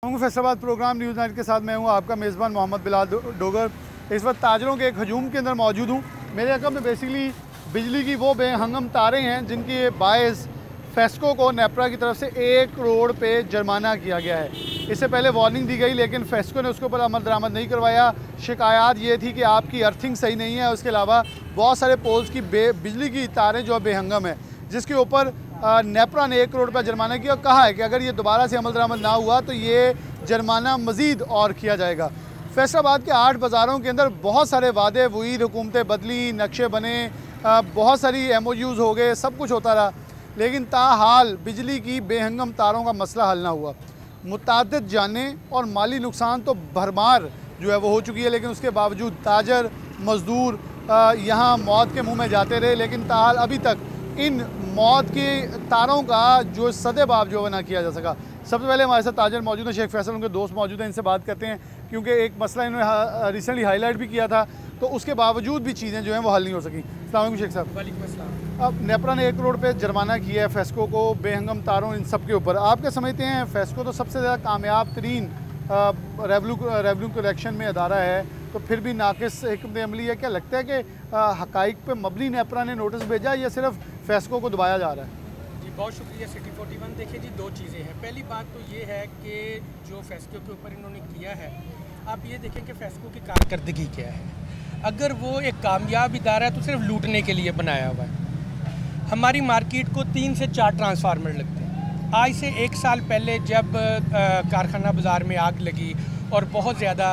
Faisalabad programme news night के साथ मैं हूं आपका मेज़बान मोहम्मद बिलाल डोगर। इस वक्त ताजरों के एक हजूम के अंदर मौजूद हूं। मेरे अकब में बेसिकली बिजली की वो बेहंगम तारें हैं जिनकी बायस फेस्को को नेपरा की तरफ से 1 करोड़ पे जुर्माना किया गया है। इससे पहले वार्निंग दी गई लेकिन फेस्को ने उसके ऊपर अमल दरामद नहीं करवाया। शिकायत ये थी कि आपकी अर्थिंग सही नहीं है, उसके अलावा बहुत सारे पोल्स की बिजली की तारें जो बेहंगम है, जिसके ऊपर नेपरा ने 1 करोड़ रुपया जुर्माना किया और कहा है कि अगर ये दोबारा से अमल दरामद ना हुआ तो ये जुर्माना मज़ीद और किया जाएगा। फैसलाबाद के 8 बाज़ारों के अंदर बहुत सारे वादे हुई, हुकूमतें बदली, नक्शे बने, बहुत सारी MOUs हो गए, सब कुछ होता रहा, लेकिन ताहाल बिजली की बेहंगम तारों का मसला हल ना हुआ। मुताद्दिद जाने और माली नुकसान तो भरमार जो है वो हो चुकी है, लेकिन उसके बावजूद ताजर मज़दूर यहाँ मौत के मुँह में जाते रहे, लेकिन ताहाल अभी तक इन मौत की तारों का जो सदेबाब जो ना किया जा सका। सबसे पहले हमारे साथ ताजर मौजूद हैं, शेख फैसल उनके दोस्त मौजूद हैं, इनसे बात करते हैं क्योंकि एक मसला इन्होंने रिसेंटली हाईलाइट भी किया था, तो उसके बावजूद भी चीज़ें जो हैं वो हल नहीं हो सकी। अस्सलाम वालेकुम शेख साहब। वालेकुम अस्सलाम। अब नेपरा ने 1 करोड़ पे जुर्माना किया है फेस्को को बेहंगम तारों इन सब के ऊपर। आप क्या समझते हैं, फेस्को तो सबसे ज़्यादा कामयाब तरीन रेवन्यू कलेक्शन में अदारा है, तो फिर भी नाकिस हिकमत अमली है? क्या लगता है कि हकाइक पे मबनी नेपरा ने नोटिस भेजा या सिर्फ फेस्को को दबाया जा रहा है? जी बहुत शुक्रिया सिटी 41। देखिए जी, 2 चीज़ें हैं। पहली बात तो ये है कि जो फेस्को के ऊपर इन्होंने किया है, आप ये देखें कि फेस्को की कारकर्दगी क्या है। अगर वो एक कामयाब इदारा है तो सिर्फ लूटने के लिए बनाया हुआ है। हमारी मार्केट को 3 से 4 ट्रांसफार्मर लगते हैं। आज से 1 साल पहले जब कारखाना बाज़ार में आग लगी और बहुत ज़्यादा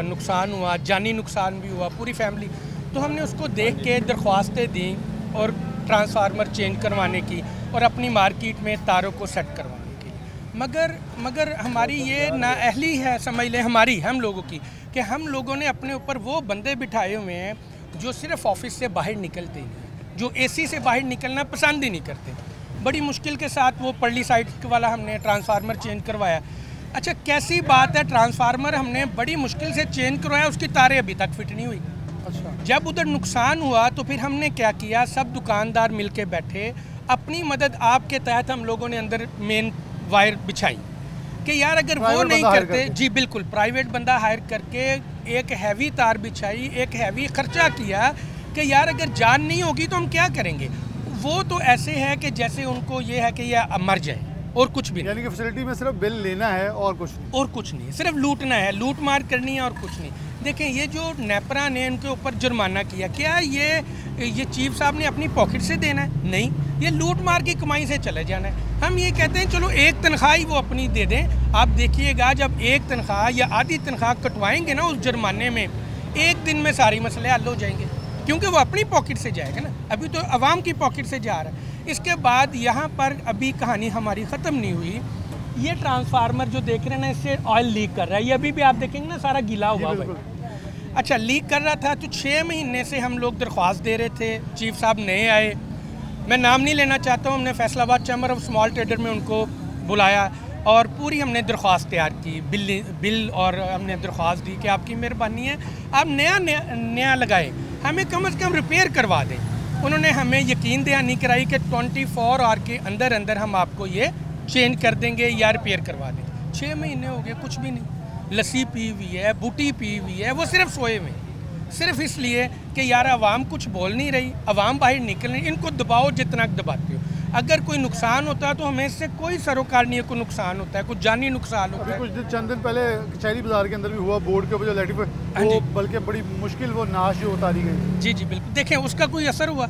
नुकसान हुआ, जानी नुकसान भी हुआ, पूरी फैमिली, तो हमने उसको देख के दरख्वास्तें दी और ट्रांसफार्मर चेंज करवाने की और अपनी मार्केट में तारों को सेट करवाने की। मगर हमारी ये नाअहली है, समझ लें हमारी, हम लोगों की, कि हम लोगों ने अपने ऊपर वो बंदे बिठाए हुए हैं जो सिर्फ ऑफिस से बाहर निकलते हैं, जो AC से बाहर निकलना पसंद ही नहीं करते। बड़ी मुश्किल के साथ वो पल्ली साइड वाला हमने ट्रांसफार्मर चेंज करवाया। अच्छा, कैसी बात है, ट्रांसफार्मर हमने बड़ी मुश्किल से चेंज करवाया, उसकी तारें अभी तक फिट नहीं हुई। अच्छा, जब जब उधर नुकसान हुआ तो फिर हमने क्या किया, सब दुकानदार मिलके बैठे, अपनी मदद आपके तहत हम लोगों ने अंदर मेन वायर बिछाई कि यार अगर वो नहीं करते, जी बिल्कुल, प्राइवेट बंदा हायर करके एक हैवी तार बिछाई, एक हैवी खर्चा किया कि यार अगर जान नहीं होगी तो हम क्या करेंगे। वो तो ऐसे है कि जैसे उनको ये है कि यह मर जाए और कुछ भी नहीं। यानी कि फैसिलिटी में सिर्फ बिल लेना है और कुछ नहीं, और कुछ नहीं, सिर्फ लूटना है, लूट मार करनी है और कुछ नहीं। देखें, ये जो नेपरा ने इनके ऊपर जुर्माना किया, क्या ये चीफ साहब ने अपनी पॉकेट से देना है? नहीं, ये लूट मार की कमाई से चले जाना है। हम ये कहते हैं चलो एक तनख्वाह ही वो अपनी दे दें। आप देखिएगा, जब एक तनख्वाह या आधी तनख्वाह कटवाएंगे ना उस जुर्माने में, 1 दिन में सारी मसले हल हो जाएंगे, क्योंकि वो अपनी पॉकेट से जाएगा ना। अभी तो अवाम की पॉकेट से जा रहा है। इसके बाद यहाँ पर अभी कहानी हमारी ख़त्म नहीं हुई। ये ट्रांसफार्मर जो देख रहे हैं ना, इससे ऑयल लीक कर रहा है। ये अभी भी आप देखेंगे ना, सारा गीला हुआ है। अच्छा, लीक कर रहा था तो 6 महीने से हम लोग दरख्वास्त दे रहे थे। चीफ साहब नए आए, मैं नाम नहीं लेना चाहता हूँ, हमने Faisalabad chamber of small trader में उनको बुलाया और पूरी हमने दरख्वास्त तैयार की, बिल और हमने दरख्वास्त दी कि आपकी मेहरबानी है, आप नया लगाए, हमें कम से कम रिपेयर करवा दें। उन्होंने हमें यकीन दहानी कराई कि 24 आवर के अंदर अंदर हम आपको ये चेंज कर देंगे या रिपेयर करवा देंगे। 6 महीने हो गए, कुछ भी नहीं। लस्सी पी हुई है, बूटी पी हुई है, वो सिर्फ सोए हुए, सिर्फ इसलिए कि यार आवाम कुछ बोल नहीं रही, आवाम बाहर निकल रही। इनको दबाओ जितना दबाते हो। अगर कोई नुकसान होता है तो हमें इससे कोई सरोकार नहीं है। कोई नुकसान होता है, कुछ जानी नुकसान होता है। कुछ चंद दिन पहले कचहरी बाजार के अंदर भी हुआ, बोर्ड के ऊपर जो इलेक्ट्रिक वो बल्कि बड़ी मुश्किल वो नाश जो उतारी गई। जी जी बिल्कुल, देखें उसका कोई असर हुआ,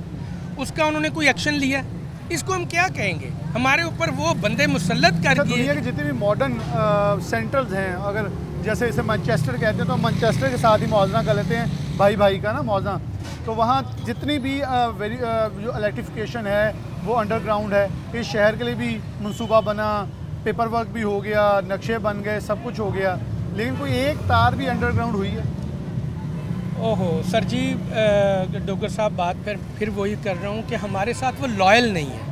उसका उन्होंने कोई एक्शन लिया, इसको हम क्या कहेंगे। हमारे ऊपर वो बंदे मुसल्लत कर दिए। दुनिया के जितने भी मॉडर्न सेंटर्स हैं, अगर जैसे इसे मैनचेस्टर कहते हैं तो मैनचेस्टर के साथ ही मौजना कर लेते हैं, भाई का ना मौजना, तो वहाँ जितनी भी जो इलेक्ट्रिफिकेशन है वो अंडरग्राउंड है। इस शहर के लिए भी मंसूबा बना, पेपर वर्क भी हो गया, नक्शे बन गए, सब कुछ हो गया, लेकिन कोई एक तार भी अंडरग्राउंड हुई है? ओहो सर जी, डॉक्टर साहब बात फिर वही कर रहा हूँ कि हमारे साथ वो लॉयल नहीं है।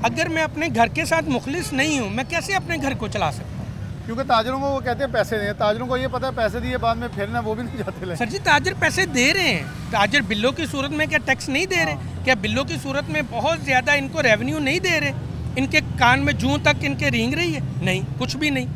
अगर मैं अपने घर के साथ मुखलिस नहीं हूँ, मैं कैसे अपने घर को चला सकता हूँ? क्योंकि ताजरों को वो कहते हैं पैसे दें, ताजरों को ये पता है पैसे दिए बाद में फिर ना वो भी नहीं जाते ले। सर जी, ताजर पैसे दे रहे हैं। ताजर बिल्लों की सूरत में क्या टैक्स नहीं दे रहे? क्या बिल्लों की सूरत में बहुत ज़्यादा इनको रेवेन्यू नहीं दे रहे? इनके कान में जूं तक इनके रींग रही है? नहीं, कुछ भी नहीं।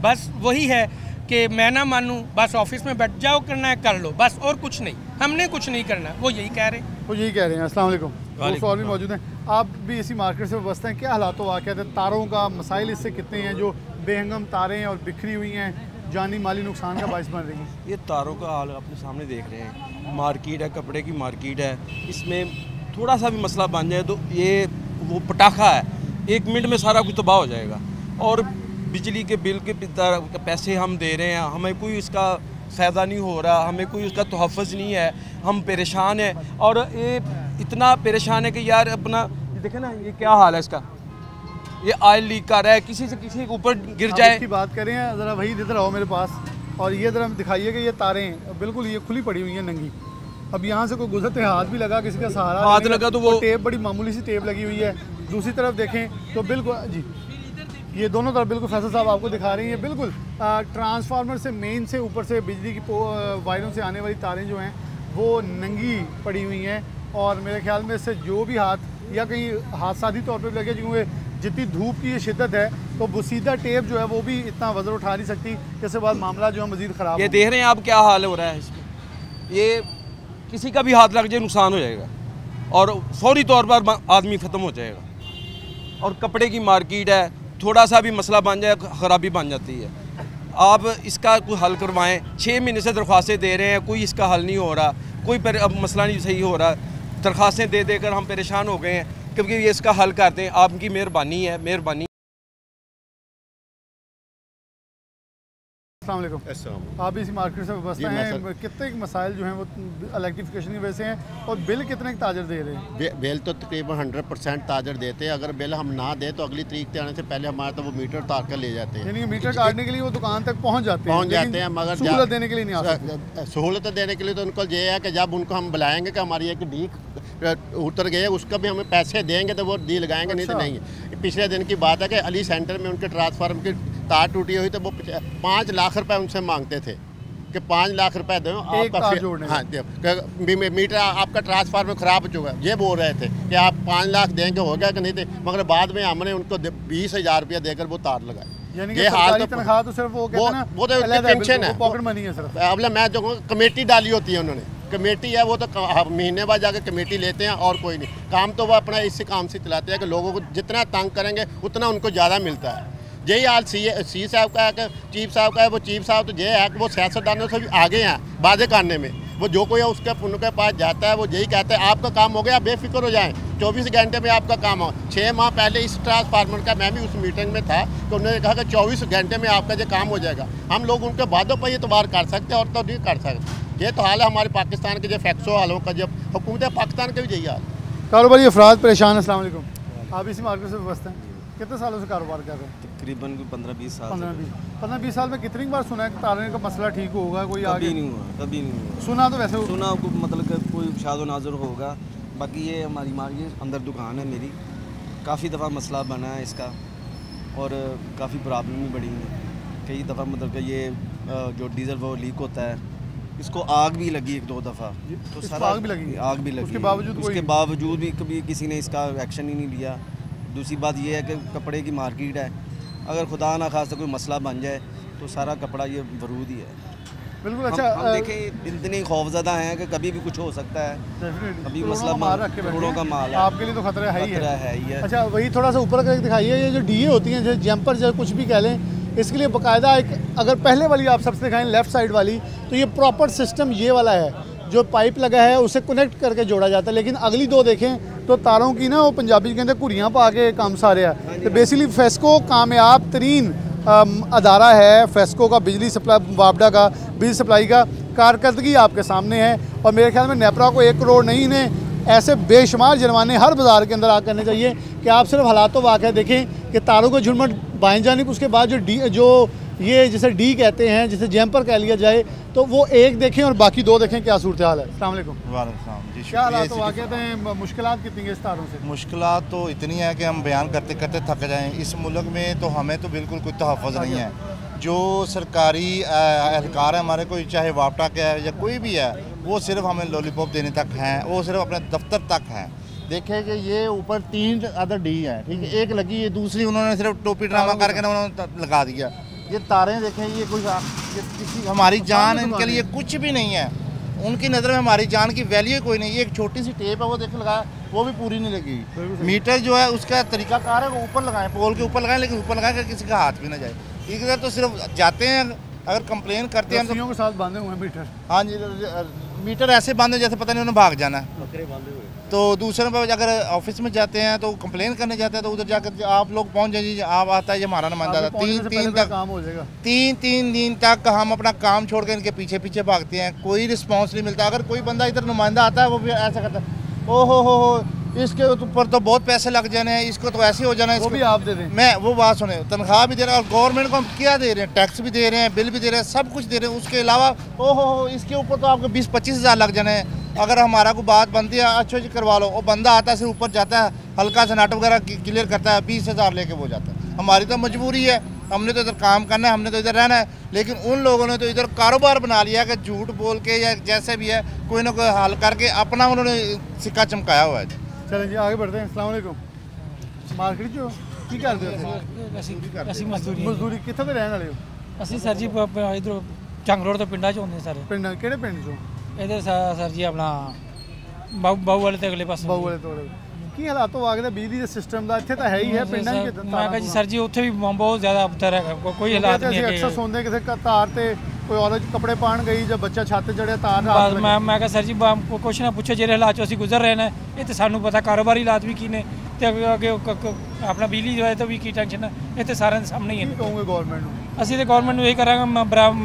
बस वही है कि मैं ना मानूं, बस ऑफिस में बैठ जाओ, करना है कर लो बस, और कुछ नहीं, हमने कुछ नहीं करना, वो यही कह रहे हैं। वो यही कह रहे हैं। अस्सलाम वालेकुम। दोस्त और भी मौजूद हैं, आप भी इसी मार्केट से बसते हैं, क्या हालात वाक़यात है, तारों का मसाइल इससे कितने हैं जो बेहंगम तारें और बिखरी हुई हैं, जानी माली नुकसान का बायस बन रही हैं? ये तारों का हाल अपने सामने देख रहे हैं, मार्केट है, कपड़े की मार्केट है, इसमें थोड़ा सा भी मसला बन जाए तो ये वो पटाखा है, 1 मिनट में सारा कुछ तबाह हो जाएगा। और बिजली के बिल के पैसे हम दे रहे हैं, हमें कोई इसका फ़ायदा नहीं हो रहा, हमें कोई उसका तहफ़्फ़ुज़ नहीं है, हम परेशान हैं। और ये इतना परेशान है कि यार अपना देखें ना, ये क्या हाल है इसका, ये ऑयल लीक कर रहा है, किसी से किसी के ऊपर गिर जाए। की बात करें ज़रा, वही इधर आओ मेरे पास, और ये ज़रा दिखाइए कि ये तारें बिल्कुल ये खुली पड़ी हुई हैं नंगी। अब यहाँ से कोई गुजरते हाथ भी लगा, किसी का सहारा हाथ लगा तो वो टेप, बड़ी मामूली सी टेप लगी हुई है। दूसरी तरफ देखें तो बिल्कुल जी, ये दोनों तरफ बिल्कुल फैसल साहब आपको दिखा रही हैं, बिल्कुल ट्रांसफार्मर से मेन से ऊपर से बिजली की वायरों से आने वाली तारें जो हैं वो नंगी पड़ी हुई हैं। और मेरे ख्याल में इससे जो भी हाथ या कहीं हादसाती तौर पर लगे, क्योंकि जितनी धूप की ये शिद्दत है तो बुसीदा टेप जो है वो भी इतना वजन उठा नहीं सकती, इसके बाद मामला जो है मज़ीद ख़राब। ये देख रहे हैं आप क्या हाल हो रहा है इसमें, ये किसी का भी हाथ लग जाए नुकसान हो जाएगा और फौरी तौर पर आदमी ख़त्म हो जाएगा। और कपड़े की मार्केट है, थोड़ा सा भी मसला बन जाए ख़राबी बन जाती है। आप इसका कोई हल करवाएं, 6 महीने से दरख्वास्तें दे रहे हैं, कोई इसका हल नहीं हो रहा, कोई अब मसला नहीं सही हो रहा, दरख्वास्तें दे देकर हम परेशान हो गए हैं, क्योंकि ये इसका हल कर दें, आपकी मेहरबानी है, मेहरबानी। अस्सलाम वालेकुम। आप इसी मार्केट से बसते हैं, कितने मसाइल जो हैं वो इलेक्ट्रिफिकेशन की वजह से हैं, और बिल कितने ताजर दे रहे हैं? बिल तो तकरीबन 100% ताजर देते हैं, अगर बिल हम ना दें तो अगली तारीख के आने से पहले हमारे तो वो मीटर उतार कर ले जाते हैं। यानी कि मीटर काटने के लिए वो दुकान तक पहुंच जाते हैं, मगर सहूलत देने के लिए नहीं आ सकते। सहूलत देने के लिए तो उनको ये है कि जब उनको हम बुलाएंगे कि हमारी एक डीक उतर गए, उसका भी हमें पैसे देंगे तो वो डी लगाएंगे, नहीं तो नहीं। पिछले दिन की बात है कि अली सेंटर में उनके ट्रांसफार्मर की तार टूटी हुई तो वो 5 लाख रुपए उनसे मांगते थे कि 5 लाख रुपए दो आपका। हाँ, मीटर आपका ट्रांसफार्मर ख़राब हो चुका है, ये बोल रहे थे कि आप 5 लाख देंगे, हो गया कि नहीं थे, मगर बाद में हमने उनको 20,000 रुपया देकर वो तार लगाए। ये हाल तो तनख्वाह तो सिर्फ वो पेंशन है, पॉकेट मनी है सिर्फ। अब मैं जो कमेटी डाली होती है उन्होंने, कमेटी है वो तो महीने बाद जाकर कमेटी लेते हैं और कोई नहीं, काम तो वो अपना इसी काम से चलाते हैं कि लोगों को जितना तंग करेंगे उतना उनको ज़्यादा मिलता है। यही हाल सी साहब का है कि चीफ साहब का है, वो चीफ साहब तो ये है कि वो सियासतदानों से भी आगे हैं वादे करने में। वो जो कोई है उसके उनके पास जाता है, वो यही कहता है आपका काम हो गया, बेफिक्र हो जाएं, 24 घंटे में आपका काम हो। 6 माह पहले इस ट्रांसफार्मर का मैं भी उस मीटिंग में था तो उन्होंने कहा कि 24 घंटे में आपका जो काम हो जाएगा। हम लोग उनके वादों पर एतबार कर सकते हैं और तो नहीं कर सकते। ये तो हाल है हमारे पाकिस्तान के जो फैक्सो हालों का, जब हुकूमत पाकिस्तान के भी यही हाल। कारोबारी अफराद परेशान। अस्सलाम वालेकुम। आप इसी मार्केट से बसते हैं, कितने सालों से कारोबार कर रहे हैं? तकरीबन 15-20 साल। 15-20 साल में कितनी बार सुना है कि तारने का मसला ठीक होगा? कोई आगे नहीं हुआ, कभी नहीं हुआ। सुना तो वैसे सुना मतलब कि कोई शादो नाजर होगा, बाकी ये हमारी मार्केट अंदर दुकान है मेरी, काफ़ी दफ़ा मसला बना है इसका और काफ़ी प्रॉब्लम भी बढ़ी है। कई दफ़ा मतलब कि ये जो डीज़ल वो लीक होता है, इसको आग भी लगी 1-2 दफ़ा, तो सारा आग भी लगी, उसके बावजूद भी कभी किसी ने इसका एक्शन ही नहीं लिया। दूसरी बात ये है कि कपड़े की मार्केट है, अगर खुदा ना खास्ता कोई मसला बन जाए तो सारा कपड़ा ये बरूद ही है। बिल्कुल। अच्छा, हम देखें इतने खौफज़दा हैं कि कभी भी कुछ हो सकता है, कभी मसला करोड़ों का माल है, आपके लिए तो खतरा है ही है। अच्छा, वही थोड़ा सा ऊपर करके दिखाइए, ये जो डीए होती हैं, जैसे जंपर जो कुछ भी कह लें, इसके लिए बाकायदा एक, अगर पहले वाली आप सबसे दिखाएं लेफ़्ट साइड वाली, तो ये प्रॉपर सिस्टम ये वाला है, जो पाइप लगा है उसे कनेक्ट करके जोड़ा जाता है। लेकिन अगली दो देखें तो तारों की ना वो पंजाबी के अंदर घुरियाँ पा के काम सारे है। तो बेसिकली फेस्को कामयाब तरीन अदारा है, फेस्को का बिजली सप्लाई, वापडा का बिजली सप्लाई का कारकर्दगी आपके सामने है। और मेरे ख्याल में नेपरा को 1 करोड़ नहीं, इन्हें ऐसे बेशुमार जुर्माने हर बाज़ार के अंदर आ करने चाहिए कि आप सिर्फ हालात वाक़या देखें कि तारों का झुरमट बाएं जानिब, उसके बाद जो ये जिसे डी कहते हैं, जिसे जैम्पर कह लिया जाए, तो वो एक देखें और बाकी 2 देखें, क्या सूरत हाल है। अस्सलाम वालेकुम। जी, क्या हालात वाक़यात हैं, मुश्किलात कितनी है इस तारों से? मुश्किलात तो इतनी है कि हम बयान करते करते थक जाएं। इस मुल्क में तो हमें तो बिल्कुल कोई तहफ़्फ़ुज़ नहीं है। जो सरकारी एहलकार है हमारे, कोई चाहे वापटा का है या कोई भी है, वो सिर्फ हमें लॉलीपॉप देने तक हैं, वो सिर्फ अपने दफ्तर तक हैं। देखें कि ये ऊपर 3 अदर डी हैं, ठीक है, एक लगी है, दूसरी उन्होंने सिर्फ टोपी ड्रामा करके ना उन्होंने लगा दिया। ये तारें देखें, ये कोई ये किसी हमारी जान इनके लिए कुछ भी नहीं है। उनकी नज़र में हमारी जान की वैल्यू कोई नहीं। ये एक छोटी सी टेप है, वो देख लगाया, वो भी पूरी नहीं लगी। मीटर जो है उसका तरीकाकार है, वो ऊपर लगाएं, पोल के ऊपर लगाएं, लेकिन ऊपर लगाएं कि किसी का हाथ भी ना जाए। इधर तो सिर्फ जाते हैं, अगर कंप्लेन करते हैं तो के साथ बांधे हुए हैं मीटर। हाँ जी, मीटर ऐसे बांधे जैसे पता नहीं उन्हें भाग जाना है। तो दूसरे पर अगर ऑफिस में जाते हैं तो कंप्लेन करने जाते हैं तो उधर जाकर आप लोग पहुंच जाइए, आप आता है, ये हमारा नुमाइंदा था। 3 तक काम हो जाएगा। 3 दिन तक हम अपना काम छोड़ के इनके पीछे पीछे भागते हैं, कोई रिस्पांस नहीं मिलता। अगर कोई बंदा इधर नुमाइंदा आता है वो भी ऐसा करता है, ओ हो इसके ऊपर तो बहुत पैसे लग जाने हैं, इसको तो ऐसे हो जाना है, वो भी आप दे दें। मैं वो बात सुने, तनख्वाह भी दे रहा है और गवर्नमेंट को हम क्या दे रहे हैं, टैक्स भी दे रहे हैं, बिल भी दे रहे हैं, सब कुछ दे रहे हैं। उसके अलावा ओ हो इसके ऊपर तो आपको 20-25 हज़ार लग जाने हैं। अगर हमारा कोई बात बनती है, अच्छा जी करवा लो, वो बंदा आता है, सिर्फ ऊपर जाता है, हल्का सा नाटक वगैरह क्लियर करता है, 20 हज़ार लेके वो जाता है। हमारी तो मजबूरी है, हमने तो इधर काम करना है, हमने तो इधर रहना है। लेकिन उन लोगों ने तो इधर कारोबार बना लिया कि झूठ बोल के या जैसे भी है कोई ना कोई हल करके अपना उन्होंने सिक्का चमकाया हुआ है। चलें जी आगे बढ़ते हैं। अस्सलाम वालेकुम। मार्केट जो की करते हो? ਅਸੀਂ ਮਜ਼ਦੂਰੀ ਕਿੱਥੋਂ ਦੇ ਰਹਿਣ ਵਾਲੇ ਹੋ? ਅਸੀਂ ਸਰ ਜੀ ਇਧਰ ਚੰਗ ਰੋਡ ਤੋਂ ਪਿੰਡਾਂ 'ਚ ਹੁੰਦੇ ਸਾਰੇ। ਪਿੰਡ ਕਿਹੜੇ ਪਿੰਡ ਚੋਂ? ਇਹਦੇ ਸਰ ਜੀ ਆਪਣਾ ਬਾਹੂ ਵਾਲੇ ਤੇ ਅਗਲੇ ਪਾਸੇ। ਬਾਹੂ ਵਾਲੇ ਤੋੜੇ। ਕੀ ਹਾਲਾਤ ਹੋ ਆਗਦੇ ਬਿਜਲੀ ਦੇ ਸਿਸਟਮ ਦਾ? ਇੱਥੇ ਤਾਂ ਹੈ ਹੀ ਹੈ ਪਿੰਡਾਂ 'ਚ। ਮੈਂ ਕਹਾਂ ਜੀ ਸਰ ਜੀ ਉੱਥੇ ਵੀ ਬਹੁਤ ਜ਼ਿਆਦਾ ਅਬਤਰ ਹੈਗਾ, ਕੋਈ ਹਾਲਾਤ ਨਹੀਂ ਹੈ। ਅਕਸਰ ਸੁਣਦੇ ਕਿਸੇ ਤਾਰ ਤੇ ਕੋਈ ਔਰਤ ਕੱਪੜੇ ਪਾਣ ਗਈ ਜਾਂ ਬੱਚਾ ਛੱਤ ਚੜਿਆ ਤਾਰ ਨਾਲ। ਮੈਂ ਕਹਾਂ ਸਰ ਜੀ ਕੁਛ ਨਾ ਪੁੱਛੋ, ਜਿਹੜੇ ਹਾਲਾਤ 'ਚੋਂ ਅਸੀਂ ਗੁਜ਼ਰ ਰਹੇ ਨੇ ਇਹ ਤੇ ਸਾਨੂੰ ਪਤਾ, ਕਾਰੋਬਾਰੀ ਹਾਲਾਤ ਵੀ ਕੀ ਨੇ ਤੇ ਅੱਗੇ ਆਪਣਾ ਬਿਜਲੀ ਦੀ ਵਜ੍ਹਾ ਤੋਂ ਵੀ ਕੀ ਟੈਨਸ਼ਨ ਹੈ, ਇਹ ਤੇ ਸਾਰਿਆਂ ਦੇ ਸਾਹਮਣੇ ਹੀ ਹੈ। ਕੀ ਕਹੋਗੇ ਗਵਰਨਮੈਂਟ ਨੂੰ? ਅਸੀਂ ਤੇ ਗਵਰਨਮੈਂਟ ਨੂੰ ਇਹ ਕਰਾਂਗੇ,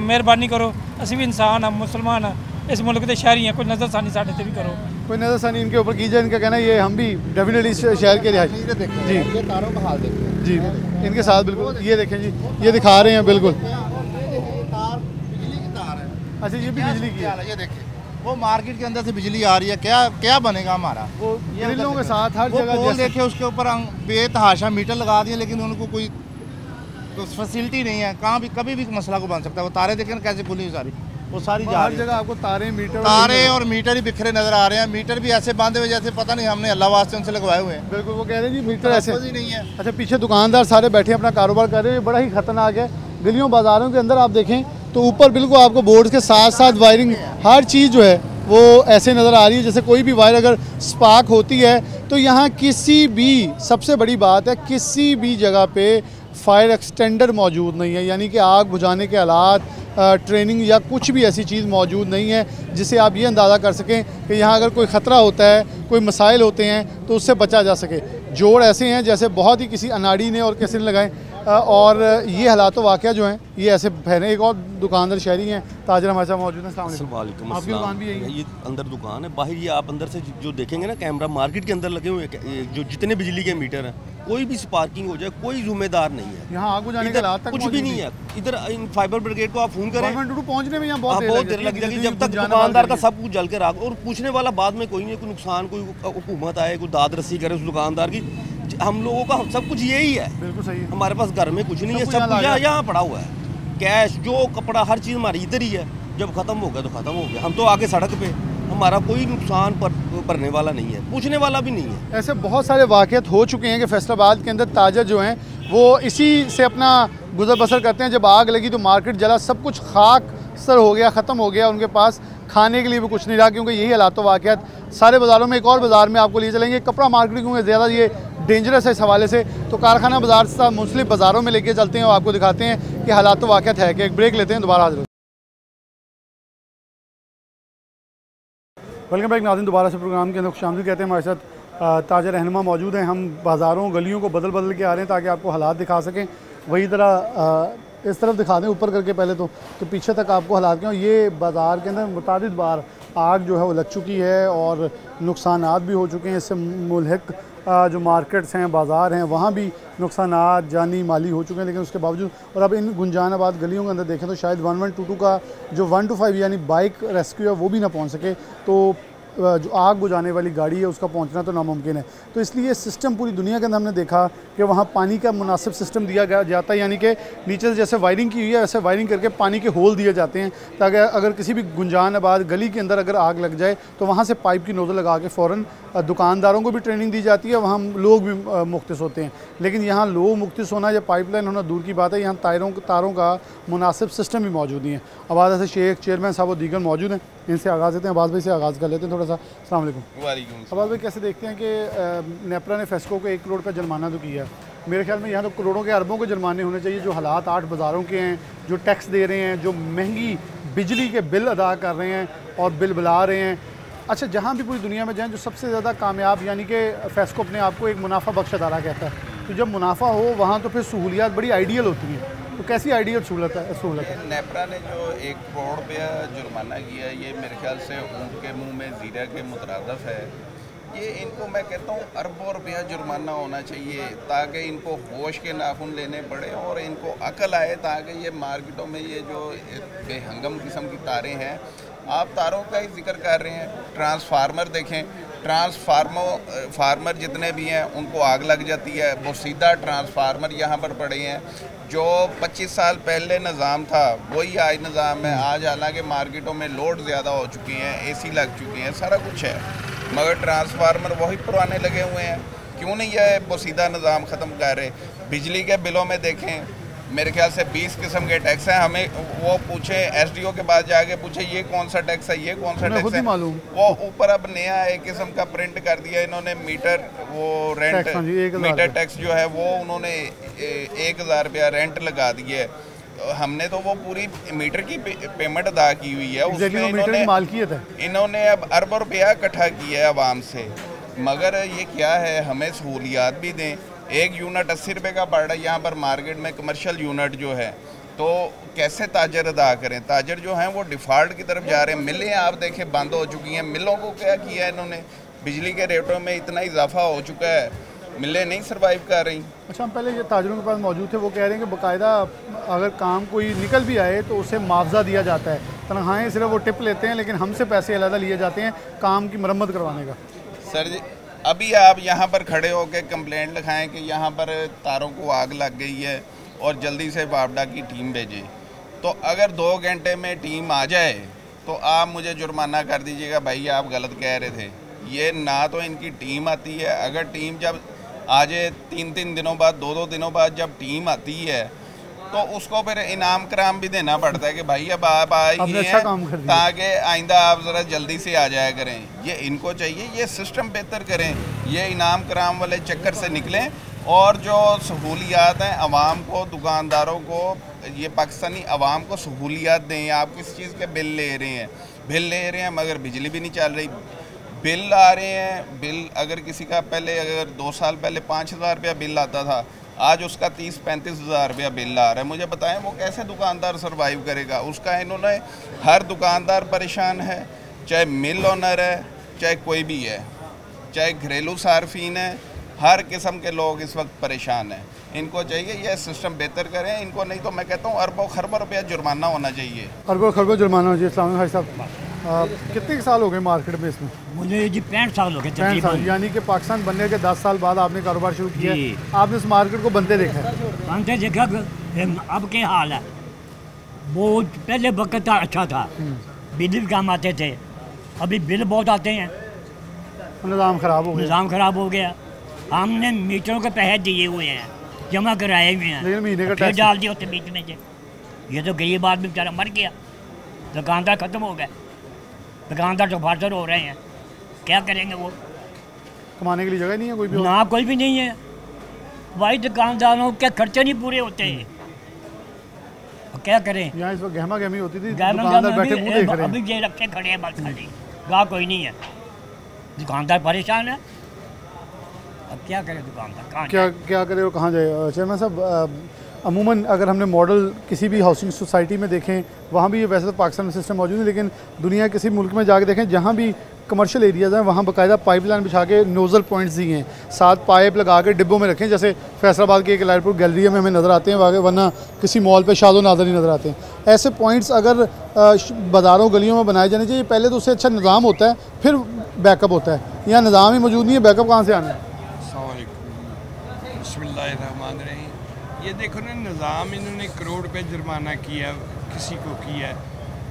ਮਿਹਰਬਾਨੀ ਕਰੋ, ਅਸੀਂ ਵੀ ਇਨਸਾਨ ਹਾਂ, मुसलमान हैं, इस मुल्क के शहरी हैं, कोई नज़रसानी साढ़े से भी करो, कोई नज़रसानी इनके ऊपर कीजिए। इनका कहना है ये हम भी डेफिनेटली शहर के रिहायशी जी, ये तारों का हाल देखिए जी, इनके साथ बिल्कुल ये देखें जी, ये दिखा रहे हैं बिल्कुल। तार बिजली की तार है। अच्छा ये भी बिजली की है, ये देखिए वो मार्केट के अंदर से बिजली आ रही है। क्या बनेगा हमारा? वो ग्रिलों के साथ हर जगह देखिए, उसके ऊपर बेतहाशा मीटर लगा दिए, लेकिन उनको कोई तो फैसिलिटी नहीं है। कहाँ भी कभी भी मसला को बन सकता है। वो तारे देखें कैसे खुली सारी, वो सारी जा हर जगह आपको तारे और मीटर ही बिखरे नजर आ रहे हैं। मीटर भी ऐसे बांधे हुए जैसे पता नहीं हमने अल्लाह वास्ते उनसे लगवाए हुए हैं। बिल्कुल वो कह रहे हैं जी मीटर ऐसे ही नहीं है। अच्छा पीछे दुकानदार सारे बैठे अपना कारोबार कर रहे हैं, बड़ा ही खतरनाक है। गलियों बाजारों के अंदर आप देखें तो ऊपर बिल्कुल आपको बोर्ड के साथ साथ वायरिंग हर चीज़ जो है वो ऐसे नज़र आ रही है जैसे कोई भी वायर अगर स्पार्क होती है तो यहाँ किसी भी, सबसे बड़ी बात है, किसी भी जगह पे फायर एक्सटेंडर मौजूद नहीं है, यानी कि आग बुझाने के आलात, ट्रेनिंग या कुछ भी ऐसी चीज़ मौजूद नहीं है जिससे आप ये अंदाज़ा कर सकें कि यहाँ अगर कोई ख़तरा होता है, कोई मसाइल होते हैं तो उससे बचा जा सके। जोड़ ऐसे हैं जैसे बहुत ही किसी अनाड़ी ने और किसी ने लगाए, और ये हालात वाक़या जो हैं ये ऐसे फैले। एक और दुकानदार शहरी हैं, ताजर हमारे साथ मौजूद हैं। अस्सलाम वालेकुम। आपकी दुकान भी यही है? ये अंदर दुकान है, बाहर ये आप अंदर से जो देखेंगे ना कैमरा, मार्केट के अंदर लगे हुए हैं जो जितने बिजली के मीटर हैं, कोई भी स्पार्किंग हो जाए कोई जिम्मेदार नहीं है। यहाँ आग बुझाने के हालात तक कुछ भी नहीं है। इधर इन फाइबर ब्रिगेड को आप फोन करें, पहुंचने में यहाँ बहुत देर लग जाएगी जब तक दुकानदार का सब कुछ जल के राख। और पूछने वाला बाद में कोई नहीं, कोई नुकसान कोई हुकूमत आए, कोई दाद रस्सी करे उस दुकानदार की। हम लोगों का सब कुछ यही है। बिल्कुल सही है। हमारे पास घर में कुछ नहीं है, सब कुछ यहाँ पड़ा हुआ है। कैश जो कपड़ा हर चीज़ हमारी इधर ही है। जब ख़त्म हो गया तो ख़त्म हो गया, हम तो आगे सड़क पे, हमारा कोई नुकसान भरने वाला नहीं है, पूछने वाला भी नहीं है। ऐसे बहुत सारे वाक़यात हो चुके हैं कि फैसलाबाद के अंदर ताजर जो हैं वो इसी से अपना गुजर बसर करते हैं। जब आग लगी तो मार्केट जला, सब कुछ खाक सर हो गया, ख़त्म हो गया, उनके पास खाने के लिए भी कुछ नहीं रहा, क्योंकि यही हालात वाक़यात सारे बाज़ारों में। एक और बाज़ार में आपको लिए चलेंगे, कपड़ा मार्केट क्योंकि ज़्यादा ये डेंजरस है इस हवाले से, तो कारखाना बाज़ार से मुख्तलिफ बाज़ारों में लेके चलते हैं और आपको दिखाते हैं कि हालात वाक़यात है कि। एक ब्रेक लेते हैं, दोबारा हाजिर। वेलकम बैक नाज़रीन, दोबारा से प्रोग्राम के अंदर खुशामदीद कहते हैं। हमारे साथ ताजर रहनुमा मौजूद हैं। हम बाज़ारों गलियों को बदल बदल के आ रहे हैं ताकि आपको हालात दिखा सकें। वही तरह इस तरफ दिखा दें ऊपर करके पहले तो पीछे तक आपको हालात क्यों। ये बाज़ार के अंदर मुतादिद बार आग जो है वो लग चुकी है और नुकसानात भी हो चुके हैं। इससे मुल्हिक जो मार्केट्स हैं, बाज़ार हैं, वहाँ भी नुकसानात जानी माली हो चुके हैं। लेकिन उसके बावजूद, और अब इन गुंजानाबाद गलियों के अंदर देखें तो शायद 1122 का जो 125 यानी बाइक रेस्क्यू है वो भी ना पहुँच सके। तो जो आग बुझाने वाली गाड़ी है उसका पहुंचना तो नामुमकिन है। तो इसलिए सिस्टम पूरी दुनिया के अंदर हमने देखा कि वहाँ पानी का मुनासिब सिस्टम दिया जाता है, यानी कि नीचे से जैसे वायरिंग की हुई है वैसे वायरिंग करके पानी के होल दिए जाते हैं ताकि अगर किसी भी गुंजान आबाद गली के अंदर अगर आग लग जाए तो वहाँ से पाइप की नोज़ल लगा के फ़ौरन दुकानदारों को भी ट्रेनिंग दी जाती है, वहाँ लोग भी मुख्तस होते हैं। लेकिन यहाँ लोग मुख्तस होना या पाइपलाइन होना दूर की बात है, यहाँ तारों का मुनासिब सिस्टम भी मौजूद नहीं है। आवाज़ से शेख चेयरमैन साहब और दीगर मौजूद हैं, इनसे आगाज़ देते हैं। अब्बास भाई से आगाज़ कर लेते हैं थोड़ा सा। अस्सलाम वालेकुम। अब्बास भाई कैसे देखते हैं कि नेपरा ने फेस्को को 1 करोड़ का जुर्माना तो किया, मेरे ख्याल में यहाँ तो करोड़ों के अरबों के जुर्माने होने चाहिए। जो हालात 8 बाज़ारों के हैं, जो टैक्स दे रहे हैं, जो महंगी बिजली के बिल अदा कर रहे हैं और बिल बुला रहे हैं। अच्छा, जहाँ भी पूरी दुनिया में जाएँ जो सबसे ज़्यादा कामयाब यानी कि फेस्को अपने आप को एक मुनाफा बख्श अदारा कहता है, तो जब मुनाफा हो वहाँ तो फिर सहूलियात बड़ी आइडियल होती हैं। तो कैसी आइडियल सहूलत है? नेपरा ने जो 1 करोड़ रुपया जुर्माना किया, ये मेरे ख्याल से ऊँट के मुंह में ज़ीरा के मुतरादफ है। ये इनको मैं कहता हूँ अरबों रुपया जुर्माना होना चाहिए ताकि इनको होश के नाखून लेने पड़े और इनको अकल आए, ताकि ये मार्केटों में ये जो बेहंगम किस्म की तारें हैं, आप तारों का ही जिक्र कर रहे हैं, ट्रांसफार्मर देखें, फार्मर जितने भी हैं उनको आग लग जाती है। वो सीधा ट्रांसफार्मर यहाँ पर पड़े हैं। जो 25 साल पहले निज़ाम था वही आज निज़ाम है। आज हालांकि मार्केटों में लोड ज़्यादा हो चुकी हैं, एसी लग चुके हैं, सारा कुछ है, मगर ट्रांसफार्मर वही पुराने लगे हुए हैं। क्यों नहीं है वो सीधा निज़ाम ख़त्म कर रहे? बिजली के बिलों में देखें, मेरे ख्याल से 20 किस्म के टैक्स हैं। हमें वो पूछे एसडीओ के पास जाके पूछे ये कौन सा टैक्स है, ये कौन सा टैक्स है, वो ऊपर अब नया एक किस्म का प्रिंट कर दिया इन्होंने। मीटर वो रेंट मीटर टैक्स जो है वो उन्होंने 1000 रुपया रेंट लगा दिया है। हमने तो वो पूरी मीटर की पेमेंट अदा की हुई है, उसमें इन्होंने अब अरबों रुपया इकट्ठा किया है आवाम से। मगर ये क्या है, हमें सहूलियात भी दें। एक यूनिट 80 रुपये का पड़ रहा है यहाँ पर मार्केट में, कमर्शियल यूनिट जो है, तो कैसे ताजर अदा करें? ताजर जो हैं वो डिफ़ॉल्ट की तरफ जा रहे हैं। मिलें आप देखें बंद हो चुकी हैं। मिलों को क्या किया है इन्होंने? बिजली के रेटों में इतना इजाफा हो चुका है, मिलें नहीं सर्वाइव कर रही। अच्छा, हम पहले ये ताजरों के पास मौजूद थे, वो कह रहे हैं कि बाकायदा अगर काम कोई निकल भी आए तो उसे मुआवजा दिया जाता है। तनख्वाहें सिर्फ वो टिप लेते हैं, लेकिन हमसे पैसे अलग लिए जाते हैं काम की मरम्मत करवाने का। सर जी, अभी आप यहाँ पर खड़े होकर कंप्लेंट लिखाएं कि यहाँ पर तारों को आग लग गई है और जल्दी से वापडा की टीम भेजें, तो अगर 2 घंटे में टीम आ जाए तो आप मुझे जुर्माना कर दीजिएगा, भाई आप गलत कह रहे थे। ये ना तो इनकी टीम आती है, अगर टीम जब आ जाए 3-3 दिनों बाद, 2-2 दिनों बाद जब टीम आती है तो उसको फिर इनाम कराम भी देना पड़ता है कि भाई अब आप आए हैं ताकि आइंदा आप ज़रा जल्दी से आ जाया करें। ये इनको चाहिए, ये सिस्टम बेहतर करें, ये इनाम कराम वाले चक्कर से निकलें और जो सहूलियात हैं आवाम को, दुकानदारों को, ये पाकिस्तानी आवाम को सहूलियात दें। आप किस चीज़ के बिल ले रहे हैं मगर बिजली भी नहीं चल रही। बिल आ रहे हैं, बिल अगर किसी का पहले अगर 2 साल पहले 5000 रुपया बिल आता था, आज उसका 30-35 हज़ार रुपया बिल आ रहा है। मुझे बताएं वो कैसे दुकानदार सरवाइव करेगा? उसका इन्होंने, हर दुकानदार परेशान है, चाहे मिल ओनर है, चाहे कोई भी है, चाहे घरेलू सार्फिन है, हर किस्म के लोग इस वक्त परेशान हैं। इनको चाहिए ये सिस्टम बेहतर करें, इनको नहीं तो मैं कहता हूँ अरबों खरबों रुपया जुर्माना होना चाहिए। अरबों खरबों जुर्माना होना चाहिए। इस्लामी भाई साहब, कितने साल हो गए मार्केट में इसमें? मुझे जी 65 साल हो गए। 65 साल, यानी कि पाकिस्तान बनने के 10 साल बाद आपने कारोबार शुरू किया है। आपने इस मार्केट को बनते देखा? बनते देखा। अब क्या हाल है? वो पहले वक्त अच्छा था, बिजली काम आते थे, अभी बिल बहुत आते हैं, निज़ाम ख़राब हो गया। हमने मीटरों के पैसे दिए हुए हैं, जमा कराए हुए हैं, लेकिन महीने का टैक्स डाल दिया होते बीच में से। ये तो गरीब आदमी बेचारा मर गया, दुकानदार ख़त्म हो गए, दुकानदार तो फासर हो रहे हैं, क्या करेंगे? वो कमाने के लिए जगह नहीं है कोई भी? ना, कोई भी नहीं है। भाई दुकानदारों के खर्चे नहीं पूरे होते हैं, क्या करें? यहाँ इस वक्त गहमा गहमी होती थी, दुकानदार बैठे मुँह देख रहे हैं। अभी ये रखे खड़े हैं बस खाली, गाह कोई नहीं है, दुकानदार परेशान है। अब क्या करे दुकानदार? क्या करे और कहाँ जाए? चेयरमैन साहब, अमूमन अगर हमने मॉडल किसी भी हाउसिंग सोसाइटी में देखें, वहाँ भी ये वैसे तो पाकिस्तान में सिस्टम मौजूद है, लेकिन दुनिया किसी मुल्क में जाके देखें जहाँ भी कमर्शियल एरियाज़ हैं वहाँ बाकायदा पाइपलाइन बिछा के नोज़ल पॉइंट्स दिए हैं, 7 पाइप लगा के डिब्बों में रखें, जैसे फैसलाबाद के एक लाइटपुर गैलरी में हमें नज़र आते हैं, वरना किसी मॉल पे शादो नाज़र ही नज़र आते हैं। ऐसे पॉइंट्स अगर बाज़ारों गलियों में बनाए जाने चाहिए, पहले तो उससे अच्छा निज़ाम होता है फिर बैकअप होता है। यहाँ निज़ाम ही मौजूद नहीं है, बैकअप कहाँ से आना है? बिस्मिल्लाहिर्रहमानिर्रहीम। ये देखो ना, निज़ाम इन्होंने करोड़ रुपये जुर्माना किया, किसी को किया,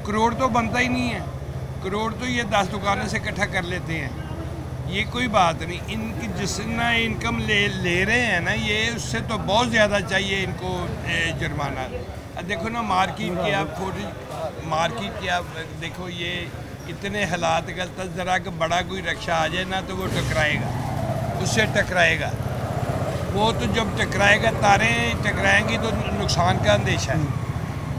करोड़ तो बनता ही नहीं है, करोड़ तो ये 10 दुकानों से इकट्ठा कर लेते हैं, ये कोई बात नहीं। इनकी जितना इनकम ले रहे हैं ना, ये उससे तो बहुत ज़्यादा चाहिए इनको जुर्माना। देखो ना, मार्केट की आप देखो, ये इतने हालात गलत, ज़रा कि बड़ा कोई रक्षा आ जाए ना तो वो टकराएगा, उससे टकराएगा, वो तो जब टकराएगा, तारें टकराएंगी तो नुकसान का अंदेशा है।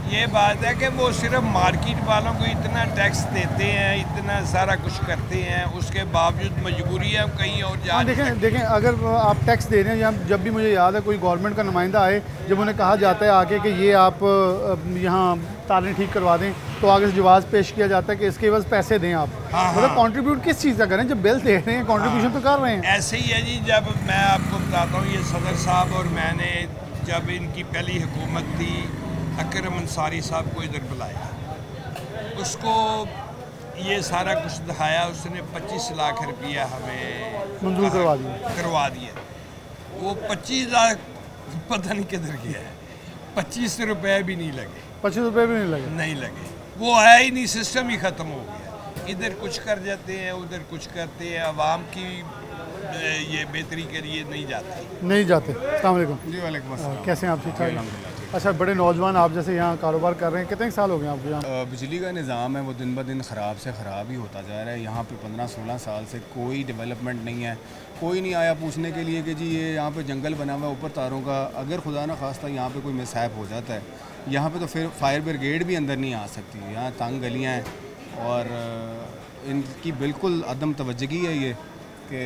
ये बात है कि वो सिर्फ मार्केट वालों को इतना टैक्स देते हैं, इतना सारा कुछ करते हैं, उसके बावजूद मजबूरी है कहीं और जा। देखें अगर आप टैक्स दे रहे हैं, या जब भी मुझे याद है कोई गवर्नमेंट का नुमाइंदा आए, जब उन्हें कहा जाता है आके कि ये आप यहाँ तारें ठीक करवा दें, तो आगे से जवाब पेश किया जाता है कि इसके बस पैसे दें आप। मतलब कंट्रीब्यूट किस चीज़ का करें? जब बिल दे रहे हैं कंट्रीब्यूशन तो कर रहे हैं। ऐसे ही है जी। जब मैं आपको बताता हूँ, ये सदर साहब और मैंने जब इनकी पहली हुकूमत थी, अकरम अंसारी साहब को इधर बुलाया, उसको ये सारा कुछ दिखाया, उसने 25 लाख रुपया हमें मंजूर करवा दिया। वो 25 लाख पता नहीं किधर गया है, 25 रुपये भी नहीं लगे, 25 रुपये भी नहीं लगे, वो है ही नहीं, सिस्टम ही ख़त्म हो गया। इधर कुछ कर जाते हैं, उधर कुछ करते हैं, आवाम की ये बेहतरी के लिए नहीं जाते। अस्सलाम वालेकुम। जी वालेकुम अस्सलाम। कैसे हैं आप? ठीक ठाक। अच्छा, बड़े नौजवान आप जैसे यहाँ कारोबार कर रहे हैं, कितने साल हो गए आपको यहाँ? बिजली का निज़ाम है वो दिन ब दिन ख़राब से ख़राब ही होता जा रहा है। यहाँ पे 15-16 साल से कोई डेवलपमेंट नहीं है, कोई नहीं आया पूछने के लिए कि जी ये यहाँ पे जंगल बना हुआ है ऊपर तारों का, अगर खुदा न खास्ता यहाँ पे कोई मिसहैप हो जाता है, यहाँ पे तो फिर फायर ब्रिगेड भी अंदर नहीं आ सकती। यहाँ तंग गलियाँ हैं और इनकी बिल्कुल अदम तवज्जुही है ये कि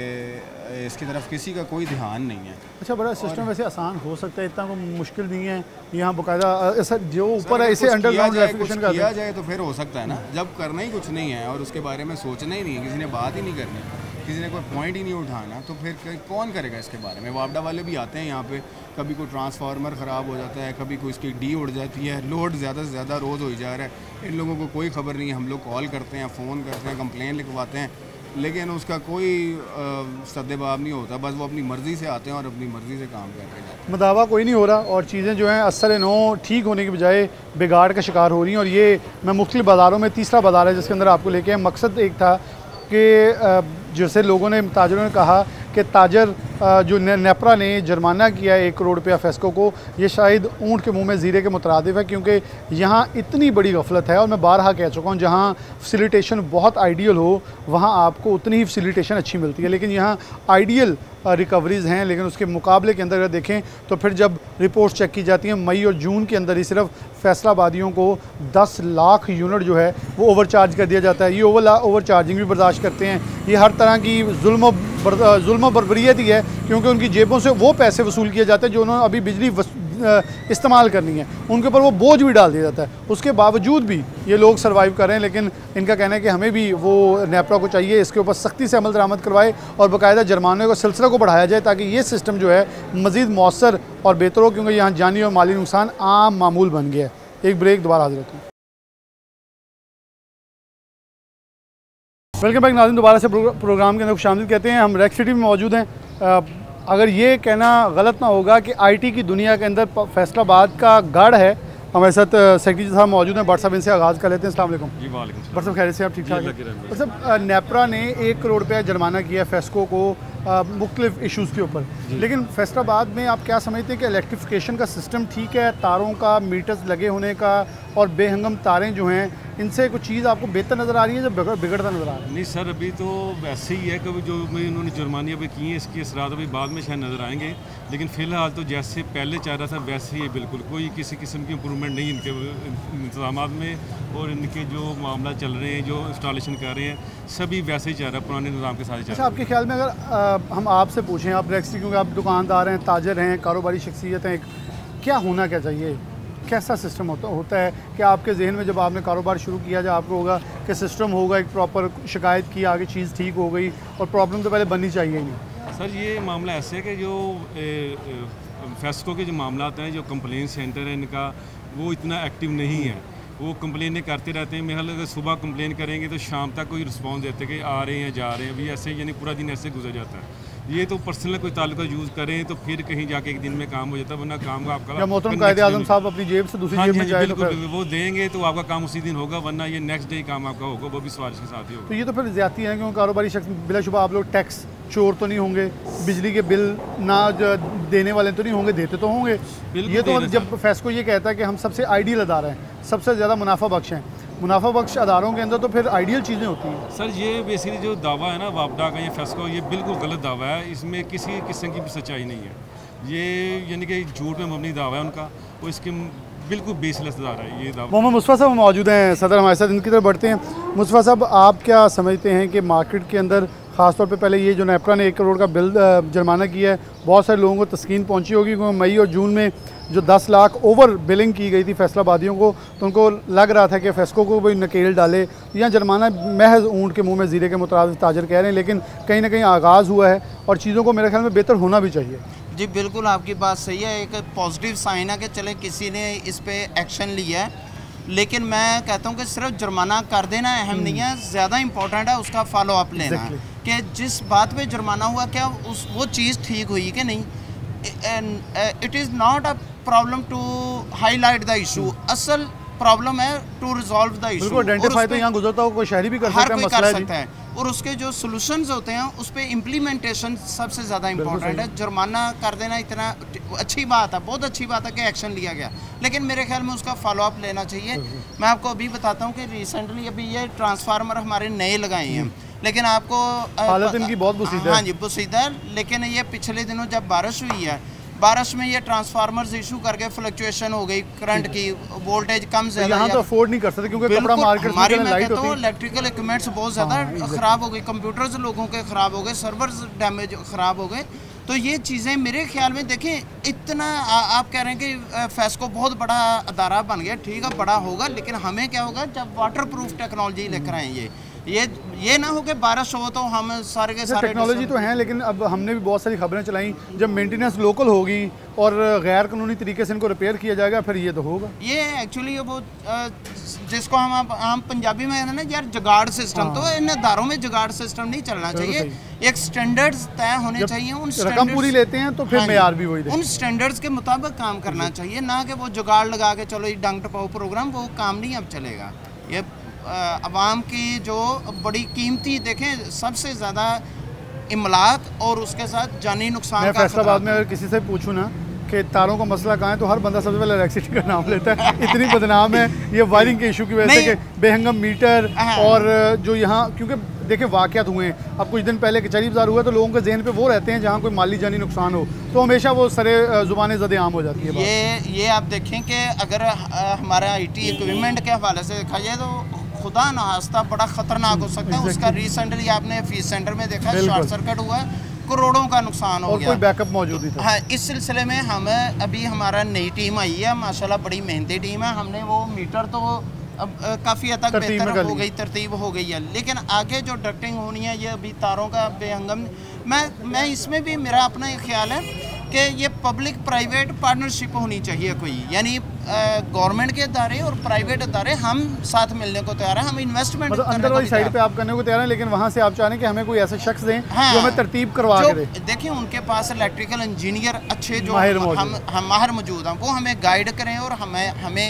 इसकी तरफ किसी का कोई ध्यान नहीं है। अच्छा, बड़ा सिस्टम वैसे आसान हो सकता है, इतना कोई मुश्किल नहीं है। यहाँ बाकायदा ऐसा जो ऊपर है इसे अंडरग्राउंड इलेक्ट्रिफिकेशन का किया जाए तो फिर हो सकता है ना। जब करना ही कुछ नहीं है और उसके बारे में सोचना ही नहीं है, किसी ने बात ही नहीं करनी, किसी ने कोई पॉइंट ही नहीं उठाना, तो फिर कौन करेगा इसके बारे में? वापडा वाले भी आते हैं यहाँ पे, कभी कोई ट्रांसफार्मर ख़राब हो जाता है, कभी कोई इसकी डी उड़ जाती है, लोड ज़्यादा से ज़्यादा रोज़ हो जा रहा है, इन लोगों को कोई खबर नहीं है। हम लोग कॉल करते हैं, फ़ोन करते हैं, कंप्लेन लिखवाते हैं, लेकिन उसका कोई सद्देबाब नहीं होता। बस वो अपनी मर्ज़ी से आते हैं और अपनी मर्ज़ी से काम करते हैं। मुदावा कोई नहीं हो रहा और चीज़ें जो हैं असर नो ठीक होने के बजाय बिगाड़ का शिकार हो रही हैं। और ये मैं मुख्तलिफ बाज़ारों में, तीसरा बाज़ार है जिसके अंदर आपको लेके आए। मकसद एक था कि जैसे लोगों ने, ताजरों ने कहा कि ताजर जो नेपरा ने जुर्माना किया है 1 करोड़ रुपया फेस्को को, ये शायद ऊँट के मुंह में ज़ीरे के मुतरादिफ है, क्योंकि यहाँ इतनी बड़ी गफलत है। और मैं बारहा कह चुका हूँ, जहाँ फैसिलिटेशन बहुत आइडियल हो वहाँ आपको उतनी ही फैसिलिटेशन अच्छी मिलती है, लेकिन यहाँ आइडियल रिकवरीज़ हैं, लेकिन उसके मुकाबले के अंदर अगर देखें तो फिर जब रिपोर्ट चेक की जाती हैं, मई और जून के अंदर ही सिर्फ फैसलाबादियों को 10 लाख यूनिट जो है वो ओवरचार्ज कर दिया जाता है। ये ओवर चार्जिंग भी बर्दाश्त करते हैं। ये हर तरह की जुल्म बर्बरियत ही है, क्योंकि उनकी जेबों से वो पैसे वसूल किए जाते हैं जो उन्होंने अभी बिजली इस्तेमाल करनी है, उनके ऊपर वो बोझ भी डाल दिया जाता है। उसके बावजूद भी ये लोग सर्वाइव कर रहे हैं, लेकिन इनका कहना है कि हमें भी वो नेपरा को चाहिए, इसके ऊपर सख्ती से अमल दरामद करवाए और बाकायदा जुर्माने का सिलसिला को बढ़ाया जाए, ताकि ये सिस्टम जो है मज़ीद मौसर और बेहतर हो, क्योंकि यहाँ जानी और माली नुकसान आम मामूल बन गया है। एक ब्रेक, दोबारा हाजिर होती है। वेलकम बैक नाज़रीन, दोबारा से प्रोग्राम के अंदर शामिल कहते हैं। हम रेक्स सिटी में मौजूद हैं। अगर ये कहना गलत ना होगा कि आईटी की दुनिया के अंदर फैसलाबाद का गढ़ है। हमारे साथ सेक्रेटरी साहब मौजूद हैं। बट साहब, इनसे आगाज़ कर लेते हैं। अस्सलाम वालेकुम। जी वालेकुम। बट साहब, खैरियत से आप? ठीक ठाक है। बट साहब, नेपरा ने 1 करोड़ रुपया जुर्माना किया फेस्को को मुख्तलिफ इशूज़ के ऊपर, लेकिन फैसलाबाद में आप क्या समझते हैं कि इलेक्ट्रिफिकेशन का सिस्टम ठीक है, तारों का मीटर्स लगे होने का और बेहंगम तारें जो हैं, इनसे कुछ चीज़ आपको बेहतर नज़र आ रही है जब बिगड़ता नज़र आ रहा है? नहीं सर, अभी तो वैसे ही है, कभी जो इन्होंने जुर्माने अभी किए हैं इसके असरात अभी बाद में शायद नज़र आएंगे, लेकिन फ़िलहाल तो जैसे पहले चाह रहा था वैसे ही बिल्कुल कोई किसी किस्म की इम्प्रूवमेंट नहीं इनके इंतजाम में, और इनके जो मामला चल रहे हैं, जो इंस्टॉलेशन कर रहे हैं, सभी वैसे ही चाह रहा है, पुराने निज़ाम के साथ ही चल रहा है। अच्छा, आपके ख्याल में अगर हम आपसे पूछें, आप रेक्स, क्योंकि आप दुकानदार हैं, ताजर हैं, कारोबारी शख्सियत हैं, क्या होना क्या चाहिए कैसा सिस्टम होता है कि आपके जहन में जब आपने कारोबार शुरू किया जब आपको होगा कि सिस्टम होगा एक प्रॉपर शिकायत की आगे चीज़ ठीक हो गई और प्रॉब्लम तो पहले बननी चाहिए ही नहीं? सर ये मामला ऐसे है कि जो फेस्को के जो मामला हैं, जो कंप्लेन सेंटर है इनका, वो इतना एक्टिव नहीं है। वो कंप्लेनें करते रहते हैं। मेरे ख्याल अगर सुबह कंप्लेन करेंगे तो शाम तक कोई रिस्पांस देते कि आ रहे हैं जा रहे हैं, अभी ऐसे यानी पूरा दिन ऐसे गुजर जाता है। ये तो पर्सनल कोई ताल्लुका यूज़ करें तो फिर कहीं जाके एक दिन में काम हो जाता है, वरना काम का आपका मोहतरम कायदे-ए-आज़म साहब अपनी जेब से दूसरी जेब में जाए तो बिल्कुल वो देंगे तो आपका काम उसी दिन होगा, वरना ये नेक्स्ट डे काम आपका होगा, वो भी सिफारिश के साथ ही होगा। तो ये तो फिर ज़्यादती है क्योंकि कारोबारी शख्स बिलाशुबा आप लोग टैक्स चोर तो नहीं होंगे, बिजली के बिल ना देने वाले तो नहीं होंगे, देते तो होंगे। ये तो जब फेस्को ये कहता है कि हम सबसे आइडियल अदारा हैं, सबसे ज़्यादा मुनाफा बख्श हैं, मुनाफा बख्श अदारों के अंदर तो फिर आइडियल चीज़ें होती हैं। सर ये बेसिकली जो दावा है ना वापडा का, ये फेस्को, ये बिल्कुल गलत दावा है। इसमें किसी किस्म की भी सच्चाई नहीं है। ये यानी कि झूठ में मबनी दावा है उनका, वो इसके बिल्कुल बेसलेस दावा है ये दावा। मोहम्मद मुस्तफ़ा साहब मौजूद हैं, सदर हमारे साथ, इनकी तरफ बढ़ते हैं। मुस्तफ़ा साहब, आप क्या समझते हैं कि मार्केट के अंदर ख़ासतौर पे पहले ये जो नेपरा ने 1 करोड़ का बिल जुर्माना किया है, बहुत सारे लोगों को तस्कीन पहुंची होगी क्योंकि मई और जून में जो 10 लाख ओवर बिलिंग की गई थी फैसलाबादियों को, तो उनको लग रहा था कि फेस्को को कोई नकेल डाले या जुर्माना महज ऊँट के मुँह में ज़ीरे के मुताबिक ताजर कह रहे हैं, लेकिन कहीं ना कहीं आगाज़ हुआ है और चीज़ों को मेरे ख्याल में बेहतर होना भी चाहिए। जी बिल्कुल आपकी बात सही है, एक पॉजिटिव साइन है कि चले किसी ने इस पर एक्शन लिया है, लेकिन मैं कहता हूँ कि सिर्फ जुर्माना कर देना अहम नहीं है, ज़्यादा इम्पोर्टेंट है उसका फॉलो अप लेना है कि जिस बात पे जुर्माना हुआ क्या वो चीज़ ठीक हुई कि नहीं। It is not a problem to highlight the issue, असल प्रॉब्लम है to resolve the issue. Identify तो यहाँ गुजरता हो कोई शहरी भी कर सकता है, मसला कर सकता है, और उसके जो सॉल्यूशंस होते हैं उस पर इम्प्लीमेंटेशन सबसे ज़्यादा इंपॉर्टेंट है। जुर्माना कर देना इतना अच्छी बात है, बहुत अच्छी बात है कि एक्शन लिया गया, लेकिन मेरे ख्याल में उसका फॉलो अप लेना चाहिए। मैं आपको अभी बताता हूँ कि रिसेंटली अभी ये ट्रांसफार्मर हमारे नए लगाए हैं, लेकिन आपको हालत इनकी बहुत बुसीदा है। हाँ जी बुसीदा है, लेकिन ये पिछले दिनों जब बारिश हुई है, बारिश में ये ट्रांसफार्मर्स इशू करके फ्लक्चुएशन हो गई, करंट की वोल्टेज कम से यहाँ तो अफोर्ड नहीं कर सकते क्योंकि कपड़ा मार्केट हमारी मैं कहता हूँ इलेक्ट्रिकल इक्विपमेंट्स बहुत ज़्यादा ख़राब हो गई, कंप्यूटर्स लोगों के ख़राब हो गए, सर्वर्स डैमेज ख़राब हो गए। तो ये चीज़ें मेरे ख्याल में देखें, इतना आप कह रहे हैं कि फेस्को बहुत बड़ा अदारा बन गया, ठीक है बड़ा होगा, लेकिन हमें क्या होगा जब वाटर प्रूफ टेक्नोलॉजी लेकर आएंगे, ये ना हो कि बारिश हो तो हम सारे के सारे टेक्नोलॉजी तो हैं, लेकिन अब हमने भी बहुत सारी खबरें चलाई जब मेंटेनेंस लोकल होगी और गैर कानूनी तरीके से इनको रिपेयर किया जाएगा फिर ये तो होगा। ये एक्चुअली वो जिसको हम पंजाबी में कहते हैं ना यार जुगाड़ सिस्टम, तो इन अदारों में जुगाड़ सिस्टम नहीं चलना चाहिए, एक स्टैंडर्ड्स तय होने चाहिए, उन रकम पूरी लेते हैं तो फिर मेयार भी वही उन स्टैंडर्ड्स के मुताबिक काम करना चाहिए, ना कि वो जुगाड़ लगा के चलो ये डंग टपाओ प्रोग्राम, वो काम नहीं अब चलेगा। ये अवाम की जो बड़ी कीमती देखें सबसे ज़्यादा इमलाक और उसके साथ जानी नुकसान मैं फैसलाबाद में अगर किसी से पूछूं ना कि तारों का मसला कहाँ है तो हर बंदा सबसे पहले इलेक्ट्रिसिटी का नाम लेता है। इतनी बदनाम है ये वायरिंग के इशू की वजह से कि बेहंगम मीटर और जो यहाँ, क्योंकि देखिए वाक़यात हुए हैं, अब कुछ दिन पहले कचहरी बाज़ार हुआ तो लोगों के जहन पे वो रहते हैं जहाँ कोई माली जानी नुकसान हो तो हमेशा वो सरे ज़ुबान ज़द आम हो जाती है। ये आप देखें कि अगर हमारा IT इक्विपमेंट के हवाले से देखा जाए तो खुदा नास्ता बड़ा ख़तरनाक हो सकता है। उसका रिसेंटली आपने फीस सेंटर में देखा शॉर्ट सर्किट हुआ, करोड़ों का नुकसान हो गया, कोई बैकअप मौजूद ही था। हाँ, इस सिलसिले में हम अभी हमारा नई टीम आई है, माशाल्लाह बड़ी मेहनती टीम है, हमने वो मीटर तो अब काफ़ी हद तक बेहतर हो गई, तरतीब हो गई है, लेकिन आगे जो डक्टिंग होनी है ये अभी तारों का बेहंगम, मैं इसमें भी मेरा अपना एक ख्याल है कि ये पब्लिक प्राइवेट पार्टनरशिप होनी चाहिए कोई, यानी गवर्नमेंट के अदारे और प्राइवेट अदारे हम साथ मिलने को तैयार हैं, हम इन्वेस्टमेंट मतलब अंदर वाली साइड पे आप करने को तैयार हैं, लेकिन वहाँ से आप चाह रहे हैं कि हमें कोई ऐसे शख्स दें जो हमें तरतीब करवा के दे। देखिए उनके पास इलेक्ट्रिकल इंजीनियर अच्छे जो हम माहिर मौजूद हैं, वो हमें गाइड करें और हमें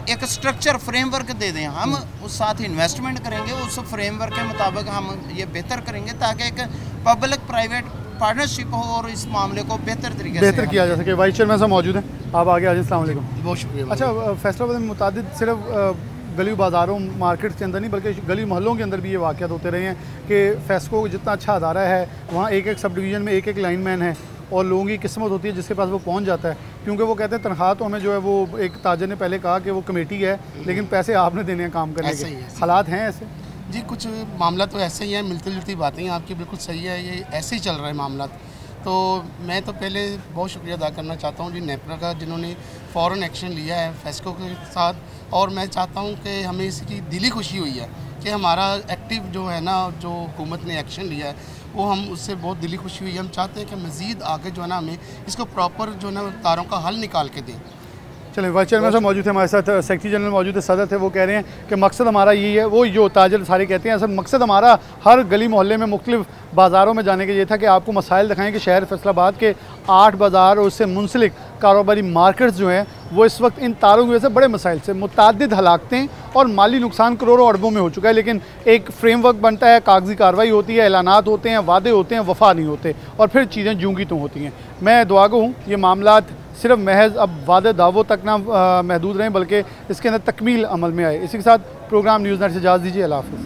एक स्ट्रक्चर फ्रेमवर्क दे दें, हम उस साथ इन्वेस्टमेंट करेंगे, उस फ्रेमवर्क के मुताबिक हम ये बेहतर करेंगे ताकि एक पब्लिक प्राइवेट पार्टनरशिप हो और इस मामले को बेहतर तरीके से किया जा सके। वाइस चेयरमैन साहब मौजूद हैं, आप आगे आ जाए। अस्सलाम वालेकुम। बहुत शुक्रिया। अच्छा, फैसलाबाद में मुतादिद सिर्फ गली बाज़ारों मार्केट के अंदर नहीं बल्कि गली मोहल्लों के अंदर भी ये वाक़यात होते रहे हैं कि फेस्को जितना अच्छा अदारा है वहाँ एक एक सब डिवीज़न में एक एक लाइनमैन है और लोगों की किस्मत होती है जिसके पास वो पहुँच जाता है, क्योंकि वो कहते हैं तनख्वाह तो हमें जो है वो एक ताजर ने पहले कहा कि वो कमेटी है लेकिन पैसे आपने देने हैं काम करने के। हालात हैं ऐसे? जी कुछ मामला तो ऐसे ही है, मिलती जुलती बातें हैं आपकी, बिल्कुल सही है, ये ऐसे ही चल रहा है मामला। तो मैं तो पहले बहुत शुक्रिया अदा करना चाहता हूँ जी नेपरा का, जिन्होंने फ़ौरन एक्शन लिया है फेस्को के साथ, और मैं चाहता हूँ कि हमें इसकी दिली खुशी हुई है कि हमारा एक्टिव जो है ना, जो हुकूमत ने एक्शन लिया है वो हम उससे बहुत दिली खुशी हुई है। हम चाहते हैं कि मज़ीद आगे जो है ना हमें इसको प्रॉपर जो है ना तारों का हल निकाल के दें। चलिए वाइस चेयरमैन साहब मौजूद थे हमारे साथ, सेक्रेटरी जनरल मौजूद है, सदर थे, वो कह रहे हैं कि मकसद हमारा यही है, वो जो ताजर सारे कहते हैं असल मकसद हमारा हर गली मोहल्ले में मुख्तलिफ बाज़ारों में जाने के ये था कि आपको मसाइल दिखाएं कि शहर फैसलाबाद के 8 बाज़ार और उससे मुंसलिक कारोबारी मार्केट्स जो हैं वो इस वक्त इन तारों की वजह से बड़े मसाइल से मुतअद्दिद हलाकतें और माली नुकसान करोड़ों अरबों में हो चुका है। लेकिन एक फ्रेमवर्क बनता है, कागजी कार्रवाई होती है, ऐलानात होते हैं, वादे होते हैं, वफा नहीं होते और फिर चीज़ें जूंगी तो होती हैं। मैं दुआ गो हूँ ये मामलात सिर्फ महज अब वादे दावों तक ना महदूद रहें बल्कि इसके अंदर तकमील अमल में आए। इसी के साथ प्रोग्राम न्यूज़ नेट से इजाज़त दीजिए। अल्लाह हाफ़िज़।